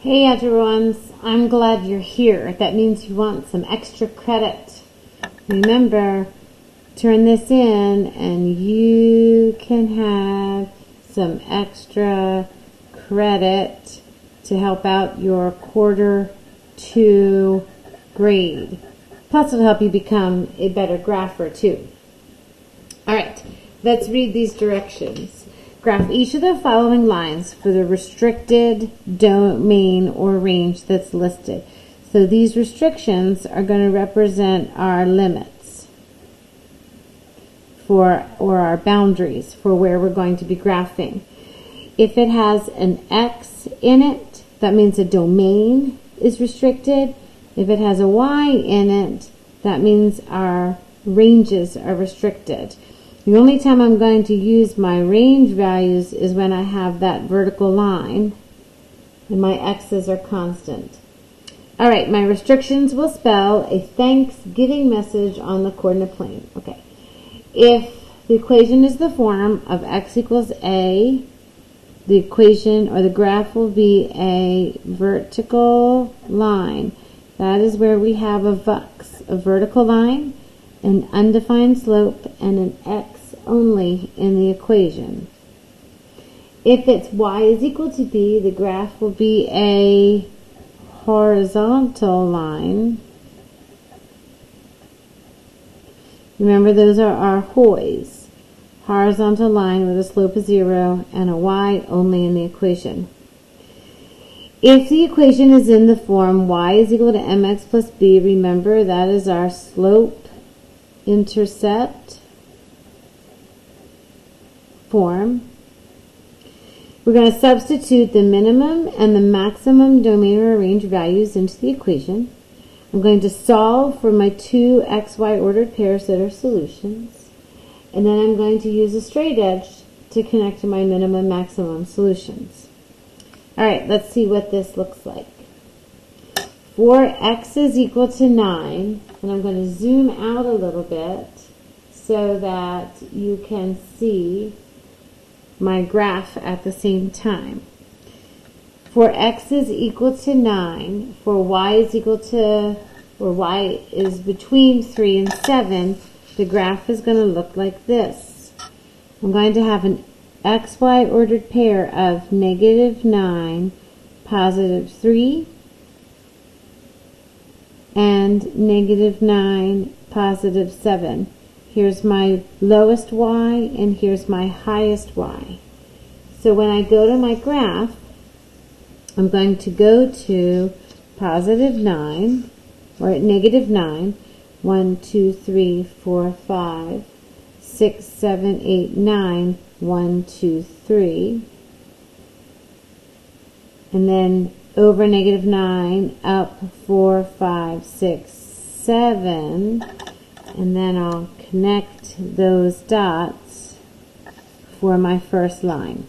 Hey everyone, I'm glad you're here. That means you want some extra credit. Remember, turn this in and you can have some extra credit to help out your quarter 2 grade. Plus it'll help you become a better grapher too. Alright, let's read these directions. Graph each of the following lines for the restricted domain or range that's listed. So these restrictions are going to represent our limits or our boundaries for where we're going to be graphing. If it has an X in it, that means a domain is restricted. If it has a Y in it, that means our ranges are restricted. The only time I'm going to use my range values is when I have that vertical line and my X's are constant. Alright, my restrictions will spell a Thanksgiving message on the coordinate plane. Okay. If the equation is the form of X equals A, the equation or the graph will be a vertical line. That is where we have a VUX, a vertical line, an undefined slope, and an X only in the equation. If it's Y is equal to B, the graph will be a horizontal line. Remember, those are our HOYs. Horizontal line with a slope of 0 and a Y only in the equation. If the equation is in the form Y is equal to mx plus b, remember that is our slope intercept form. We're going to substitute the minimum and the maximum domain or range values into the equation. I'm going to solve for my two xy ordered pairs that are solutions. And then I'm going to use a straight edge to connect to my minimum maximum solutions. Alright, let's see what this looks like. For x is equal to 9, and I'm going to zoom out a little bit so that you can see my graph at the same time. For x is equal to 9, for y is equal to, or y is between 3 and 7, the graph is going to look like this. I'm going to have an xy ordered pair of -9, +3, and -9, +7. Here's my lowest y and here's my highest y. So when I go to my graph, I'm going to go to +9 or at -9. 1, 2, 3, 4, 5, 6, 7, 8, 9. 1, 2, 3. And then over -9, up 4, 5, 6, 7. And then I'll connect those dots for my first line.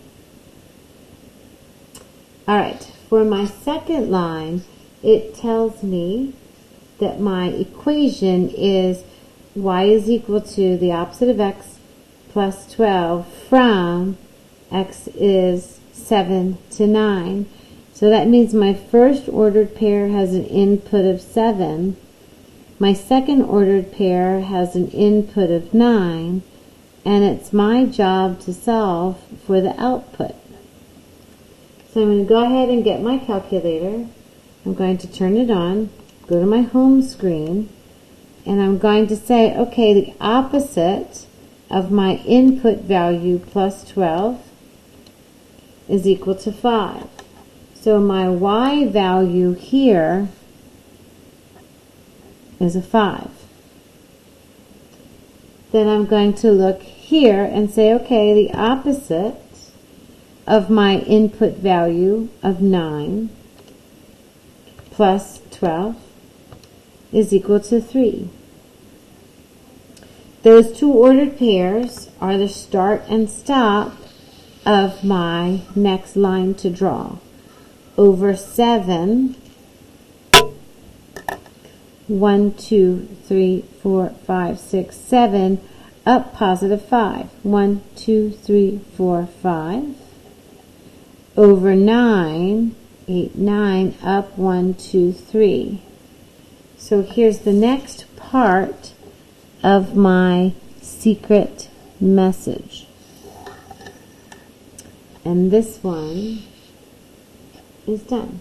Alright, for my second line, it tells me that my equation is y is equal to the opposite of x plus 12 from x is 7 to 9. So that means my first ordered pair has an input of 7. My second ordered pair has an input of 9, and it's my job to solve for the output. So I'm going to go ahead and get my calculator. I'm going to turn it on, go to my home screen, and I'm going to say, okay, the opposite of my input value plus 12 is equal to 5. So my y value here is a 5. Then I'm going to look here and say, okay, the opposite of my input value of 9 plus 12 is equal to 3. Those two ordered pairs are the start and stop of my next line to draw. Over 7, 1, 2, 3, 4, 5, 6, 7, up +5. 1, 2, 3, 4, 5. Over 9, 8, 9, up 1, 2, 3. So here's the next part of my secret message. And this one is done.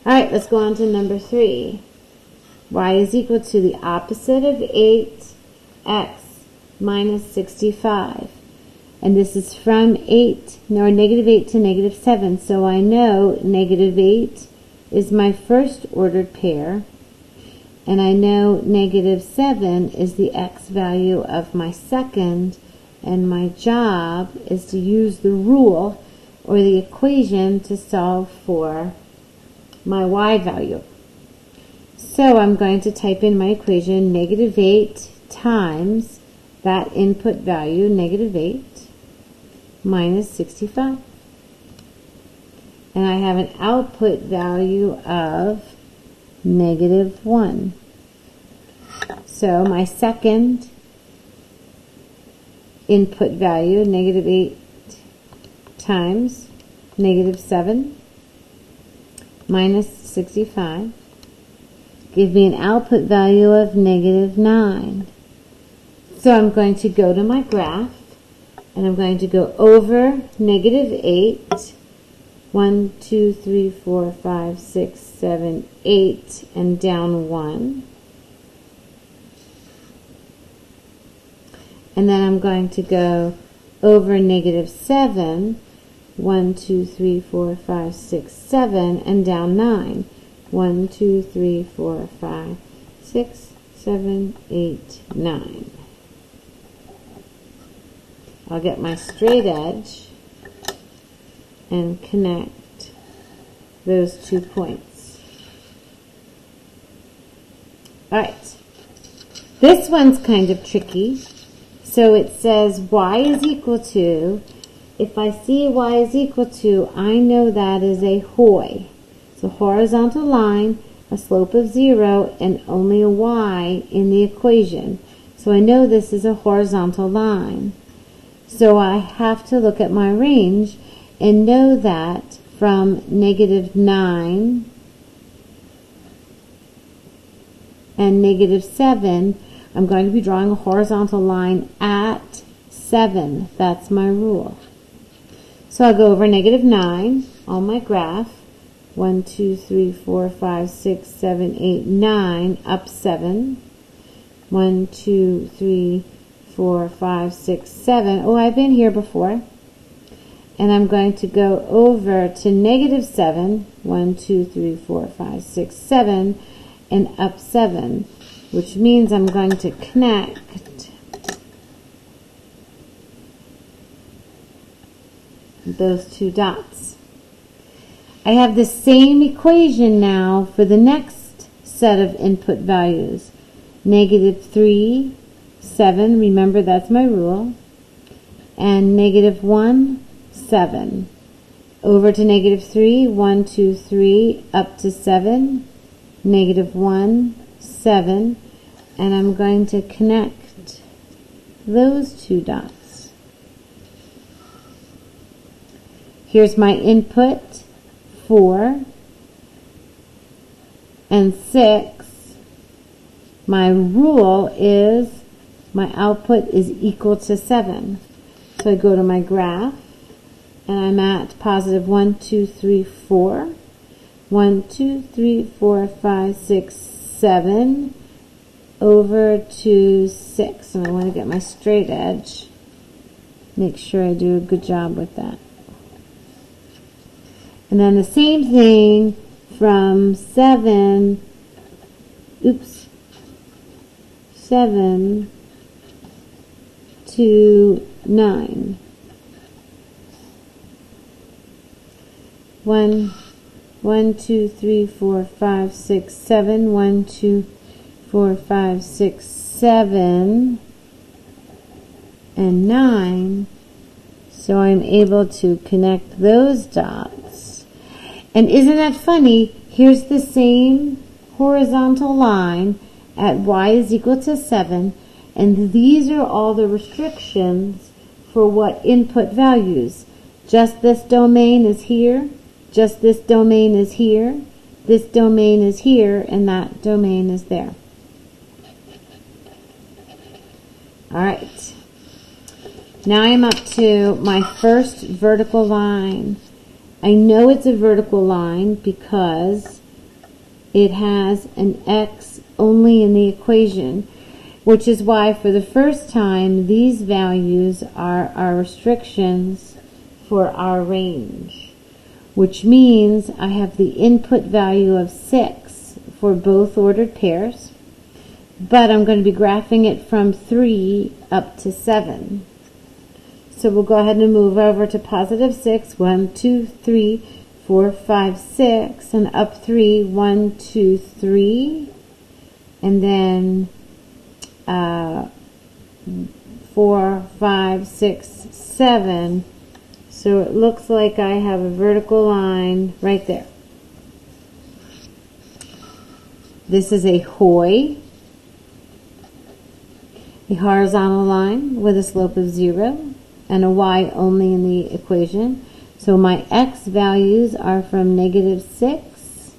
Alright, let's go on to number 3. Y is equal to the opposite of 8x minus 65. And this is from negative 8 to negative 7. So I know negative 8 is my first ordered pair. And I know negative 7 is the x value of my second. And my job is to use the rule or the equation to solve for my y value. So I'm going to type in my equation, negative 8 times that input value, negative 8, minus 65. And I have an output value of negative 1. So my second input value, negative 8 times negative 7 minus 65, give me an output value of negative 9. So I'm going to go to my graph, and I'm going to go over negative 8, 1, 2, 3, 4, 5, 6, 7, 8, and down 1. And then I'm going to go over negative 7, 1, 2, 3, 4, 5, 6, 7, and down 9. 1, 2, 3, 4, 5, 6, 7, 8, 9. I'll get my straight edge and connect those 2 points. Alright, this one's kind of tricky. So it says y is equal to, if I see y is equal to, I know that is a HOI. It's a horizontal line, a slope of 0, and only a y in the equation. So I know this is a horizontal line. So I have to look at my range and know that from negative 9 and negative 7, I'm going to be drawing a horizontal line at 7. That's my rule. So I'll go over negative 9 on my graph. 1, 2, 3, 4, 5, 6, 7, 8, 9, up 7. 1, 2, 3, 4, 5, 6, 7. Oh, I've been here before. And I'm going to go over to negative 7. 1, 2, 3, 4, 5, 6, 7, and up 7. Which means I'm going to connect those 2 dots. I have the same equation now for the next set of input values. Negative 3, 7, remember that's my rule, and negative 1, 7. Over to negative 3, 1, 2, 3, up to 7, negative 1, 7, and I'm going to connect those 2 dots. Here's my input, 4 and 6. My rule is my output is equal to 7. So I go to my graph, and I'm at positive 1, 2, 3, 4. 1, 2, 3, 4, 5, 6, 7, over to 6. And I want to get my straight edge. Make sure I do a good job with that. And then the same thing from 7 to 9. 1, 2, 3, 4, 5, 6, 7. 1, 2, 4, 5, 6, 7, and 9. So I'm able to connect those dots. And isn't that funny? Here's the same horizontal line at y is equal to 7, and these are all the restrictions for what input values. Just this domain is here, just this domain is here, this domain is here, and that domain is there. Alright, now I'm up to my first vertical line. I know it's a vertical line because it has an x only in the equation, which is why for the first time these values are our restrictions for our range, which means I have the input value of 6 for both ordered pairs, but I'm going to be graphing it from 3 up to 7. So we'll go ahead and move over to positive 6, 1, 2, 3, 4, 5, 6, and up 3, 1, 2, 3, and then 4, 5, 6, 7. So it looks like I have a vertical line right there. This is a HOI, a horizontal line with a slope of 0 and a y only in the equation. So my x values are from negative 6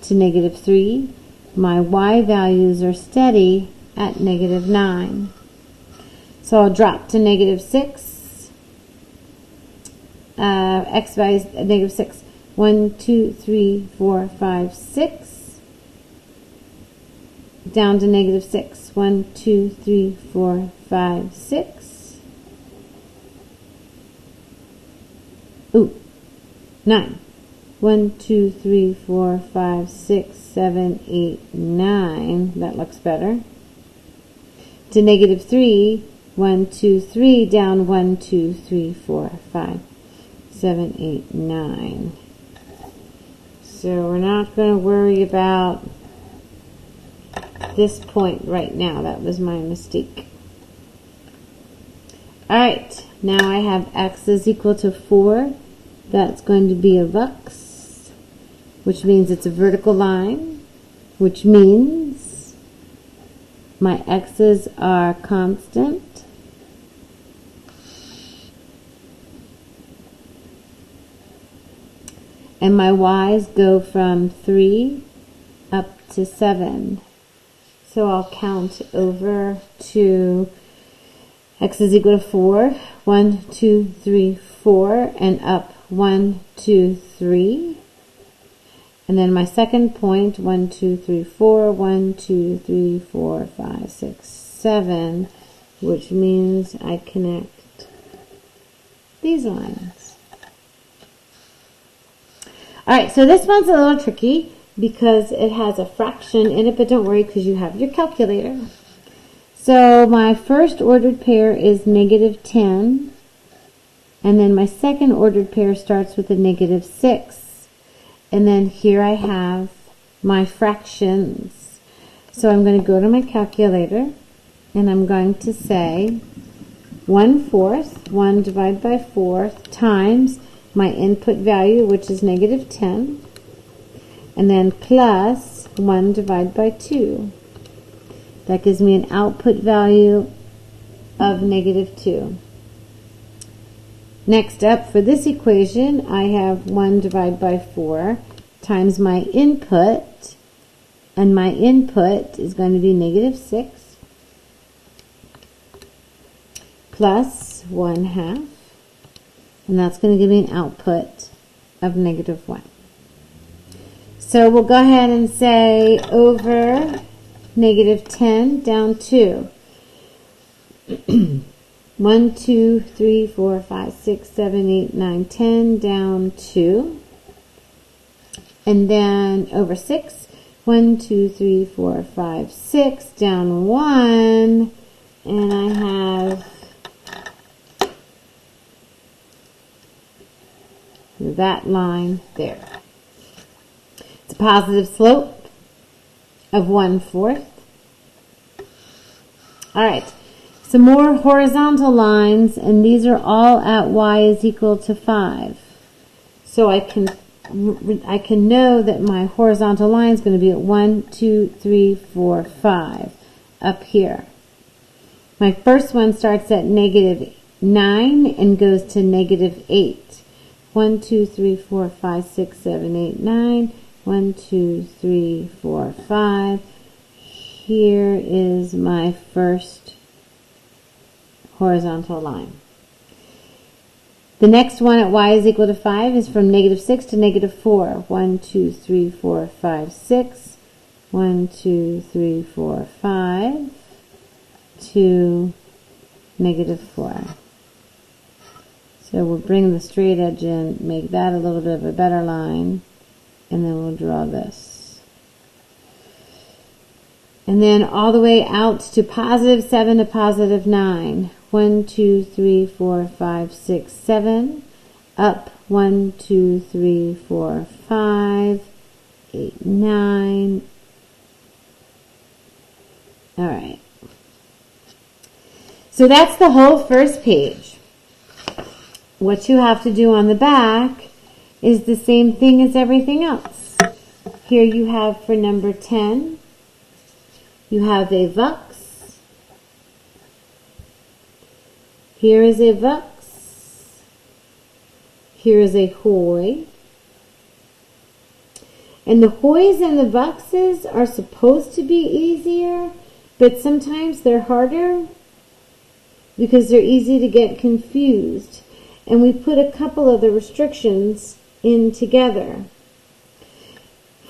to negative 3. My y values are steady at negative 9. So I'll drop to negative 6. X values at negative 6. 1, 2, 3, 4, 5, 6. Down to negative 6. 1, 2, 3, 4, 5, 6. Ooh, 9. 1, 2, 3, 4, 5, 6, 7, 8, 9. That looks better. To negative 3. 1, 2, 3. Down 1, 2, 3, 4, 5, 7, 8, 9. So we're not going to worry about this point right now. That was my mistake. Alright, now I have x is equal to 4. That's going to be a vux, which means it's a vertical line, which means my x's are constant. And my y's go from 3 up to 7. So I'll count over to x is equal to 4. 1, 2, 3, 4, and up 1, 2, 3. And then my second point, 1, 2, 3, 4, 1, 2, 3, 4, 5, 6, 7, which means I connect these lines. Alright, so this one's a little tricky because it has a fraction in it, but don't worry because you have your calculator. So my first ordered pair is negative 10, and then my second ordered pair starts with a negative 6. And then here I have my fractions. So I'm going to go to my calculator, and I'm going to say 1/4, 1 divided by 4, times my input value, which is negative 10, and then plus 1 divided by 2. That gives me an output value of negative 2. Next up, for this equation, I have 1 divided by 4 times my input, and my input is going to be negative 6 plus 1/2, and that's going to give me an output of negative 1. So we'll go ahead and say over negative 10 down 2. 1, 2, 3, 4, 5, 6, 7, 8, 9, 10 down 2. And then over 6. 1, 2, 3, 4, 5, 6 down 1. And I have that line there. It's a positive slope of 1/4. Alright, some more horizontal lines, and these are all at y is equal to 5. So I can know that my horizontal line is going to be at 1, 2, 3, 4, 5 up here. My first one starts at negative 9 and goes to negative 8. 1, 2, 3, 4, 5, 6, 7, 8, 9. 1, 2, 3, 4, 5. Here is my first horizontal line. The next one at y is equal to 5 is from negative 6 to negative 4. 1, 2, 3, 4, 5, 6. 1, 2, 3, 4, 5. To negative 4. So we'll bring the straight edge in, make that a little bit of a better line, and then we'll draw this. And then all the way out to positive 7 to positive 9. 1, 2, 3, 4, 5, 6, 7. Up 1, 2, 3, 4, 5, 8, 9. All right. So that's the whole first page. What you have to do on the back is the same thing as everything else. Here you have for number 10, you have a vux. Here is a vux. Here is a hoy. And the hoys and the vuxes are supposed to be easier, but sometimes they're harder because they're easy to get confused. And we put a couple of the restrictions in together.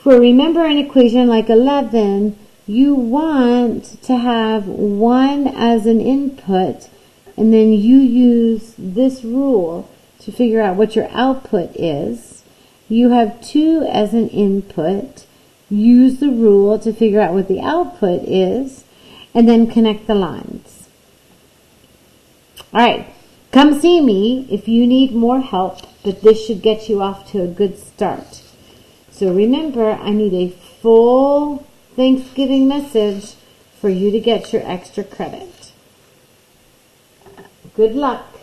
For remember an equation like 11, you want to have 1 as an input, and then you use this rule to figure out what your output is. You have 2 as an input, use the rule to figure out what the output is, and then connect the lines. All right, come see me if you need more help, but this should get you off to a good start. So remember, I need a full Thanksgiving message for you to get your extra credit. Good luck.